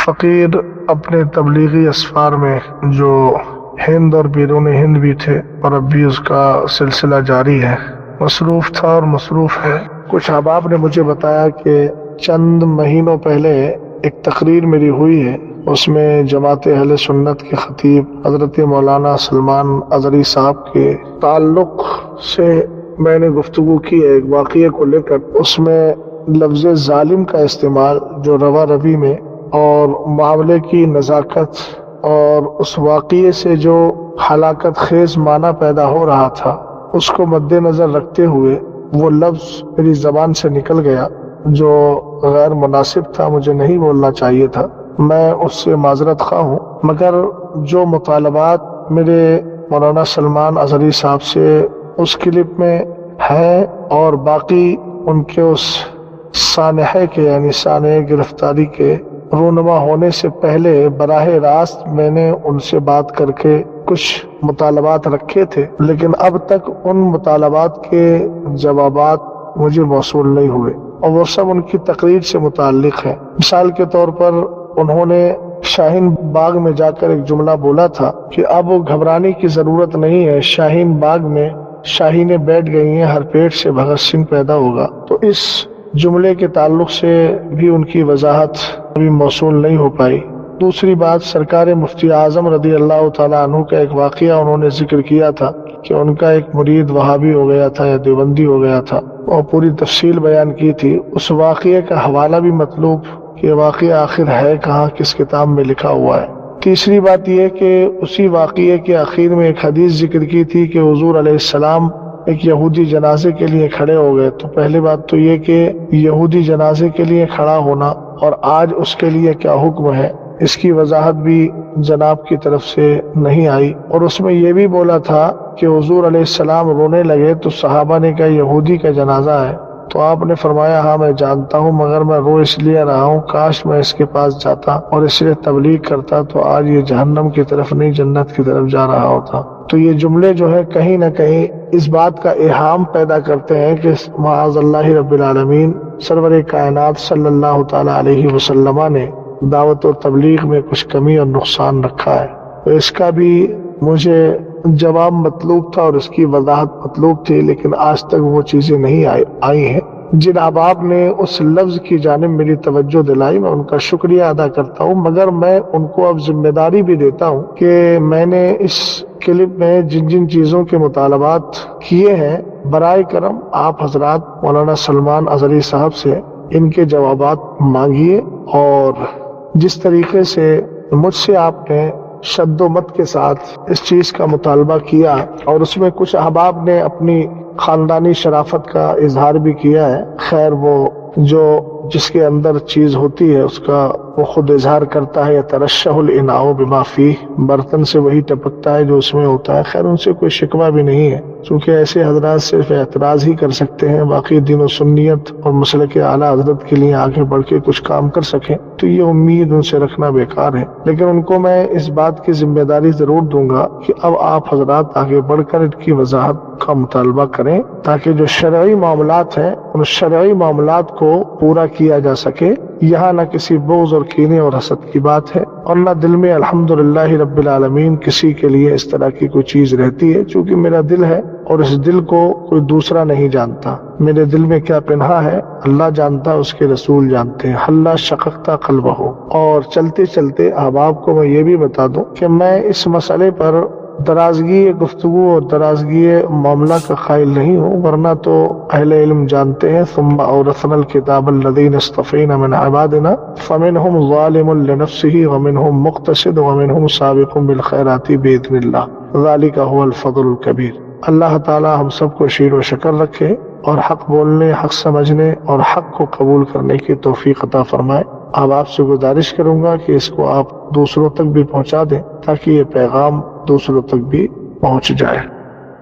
فقیر اپنے تبلیغی اسفار میں جو ہند اور بیرون ہند بھی تھے اور اب بھی اس کا سلسلہ جاری ہے، مصروف تھا اور مصروف ہے۔ کچھ احباب نے مجھے بتایا کہ چند مہینوں پہلے ایک تقریر میری ہوئی ہے، اس میں جماعت اہل سنت کے خطیب حضرت مولانا سلمان اظہری صاحب کے تعلق سے میں نے گفتگو کی ہے ایک واقعے کو لے کر۔ اس میں لفظ ظالم کا استعمال جو روا روی میں اور معاملے کی نزاکت اور اس واقعے سے جو ہلاکت خیز معنی پیدا ہو رہا تھا اس کو مد نظر رکھتے ہوئے وہ لفظ میری زبان سے نکل گیا جو غیر مناسب تھا، مجھے نہیں بولنا چاہیے تھا، میں اس سے معذرت خواہ ہوں۔ مگر جو مطالبات میرے مولانا سلمان اظہری صاحب سے اس کلپ میں ہے اور باقی ان کے اس سانحے کے یعنی سانحے گرفتاری کے رونما ہونے سے پہلے براہ راست میں نے ان سے بات کر کے کچھ مطالبات رکھے تھے، لیکن اب تک ان مطالبات کے جوابات مجھے موصول نہیں ہوئے اور وہ سب ان کی تقریر سے متعلق ہے۔ مثال کے طور پر انہوں نے شاہین باغ میں جا کر ایک جملہ بولا تھا کہ اب گھبرانے کی ضرورت نہیں ہے، شاہین باغ میں شاہینیں بیٹھ گئی ہیں، ہر پیٹ سے بھگت سنگھ پیدا ہوگا۔ تو اس جملے کے تعلق سے بھی ان کی وضاحت ابھی موصول نہیں ہو پائی۔ دوسری بات، سرکار مفتی اعظم رضی اللہ تعالیٰ عنہ کا ایک واقعہ انہوں نے ذکر کیا تھا کہ ان کا ایک مرید وہابی ہو گیا تھا یا دیوبندی ہو گیا تھا اور پوری تفصیل بیان کی تھی۔ اس واقعے کا حوالہ بھی مطلوب کہ واقعہ آخر ہے کہاں، کس کتاب میں لکھا ہوا ہے۔ تیسری بات یہ کہ اسی واقعے کے آخر میں ایک حدیث ذکر کی تھی کہ حضور علیہ السلام ایک یہودی جنازے کے لیے کھڑے ہو گئے۔ تو پہلی بات تو یہ کہ یہودی جنازے کے لیے کھڑا ہونا اور آج اس کے لیے کیا حکم ہے، اس کی وضاحت بھی جناب کی طرف سے نہیں آئی۔ اور اس میں یہ بھی بولا تھا کہ حضور علیہ السلام رونے لگے تو صحابہ نے کہا یہودی کا جنازہ ہے، تو آپ نے فرمایا ہاں میں جانتا ہوں، مگر میں رو اس لیے رہا ہوں کاش میں اس کے پاس جاتا اور اس لیے تبلیغ کرتا تو آج یہ جہنم کی طرف نہیں جنت کی طرف جا رہا ہوتا۔ تو یہ جملے جو ہے کہیں نہ کہیں اس بات کا ایہام پیدا کرتے ہیں کہ معاذ اللہ رب العالمین سرور کائنات صلی اللہ تعالی علیہ وسلم نے دعوت و تبلیغ میں کچھ کمی اور نقصان رکھا ہے۔ تو اس کا بھی مجھے جواب مطلوب تھا اور اس کی وضاحت مطلوب تھی، لیکن آج تک وہ چیزیں نہیں آئی ہیں۔ جن احباب نے اس لفظ کی جانب میری توجہ دلائی میں ان کا شکریہ ادا کرتا ہوں، مگر میں ان کو اب ذمہ داری بھی دیتا ہوں کہ میں نے اس کلپ میں جن جن چیزوں کے مطالبات کیے ہیں برائے کرم آپ حضرات مولانا سلمان اظہری صاحب سے ان کے جوابات مانگیے، اور جس طریقے سے مجھ سے آپ نے شد و مت کے ساتھ اس چیز کا مطالبہ کیا اور اس میں کچھ احباب نے اپنی خاندانی شرافت کا اظہار بھی کیا ہے، خیر وہ جو جس کے اندر چیز ہوتی ہے اس کا وہ خود اظہار کرتا ہے، یا ترشح الاناء بما فیہ، برتن سے وہی ٹپکتا ہے جو اس میں ہوتا ہے۔ خیر ان سے کوئی شکوہ بھی نہیں ہے، چونکہ ایسے حضرات صرف اعتراض ہی کر سکتے ہیں، باقی دین و سنیت اور مسلک اعلیٰ حضرت کے لیے آگے بڑھ کے کچھ کام کر سکیں تو یہ امید ان سے رکھنا بیکار ہے۔ لیکن ان کو میں اس بات کی ذمہ داری ضرور دوں گا کہ اب آپ حضرات آگے بڑھ کر ان کی وضاحت کا مطالبہ کریں تاکہ جو شرعی معاملات ہیں ان شرعی معاملات کو پورا کیا جا سکے۔ یہاں نہ کسی بغض اور کینے اور حسد کی بات ہے اور نہ دل میں الحمدللہ رب العالمین کسی کے لیے اس طرح کی کوئی چیز رہتی ہے، چونکہ میرا دل ہے اور اس دل کو کوئی دوسرا نہیں جانتا۔ میرے دل میں کیا پنہا ہے اللہ جانتا، اس کے رسول جانتے ہیں۔ اللہ شققتا قلبہ۔ اور چلتے چلتے احباب کو میں یہ بھی بتا دوں کہ میں اس مسئلے پر درازگی گفتگو اور درازگی معاملہ کا قائل نہیں ہوں، ورنہ تو اہل علم جانتے ہیں ثم اورثنا الکتاب الذین اصطفینا من عبادنا فمنهم ظالم لنفسه ومنهم مقتصد ومنهم سابق بالخیرات باذن اللہ ذلک هو الفضل الکبیر۔ اللہ تعالی ہم سب کو شیر و شکر رکھے اور حق بولنے، حق سمجھنے اور حق کو قبول کرنے کی توفیق عطا فرمائے۔ اب آپ سے گزارش کروں گا کہ اس کو آپ دوسروں تک بھی پہنچا دیں تاکہ یہ پیغام دوسروں تک بھی پہنچ جائے۔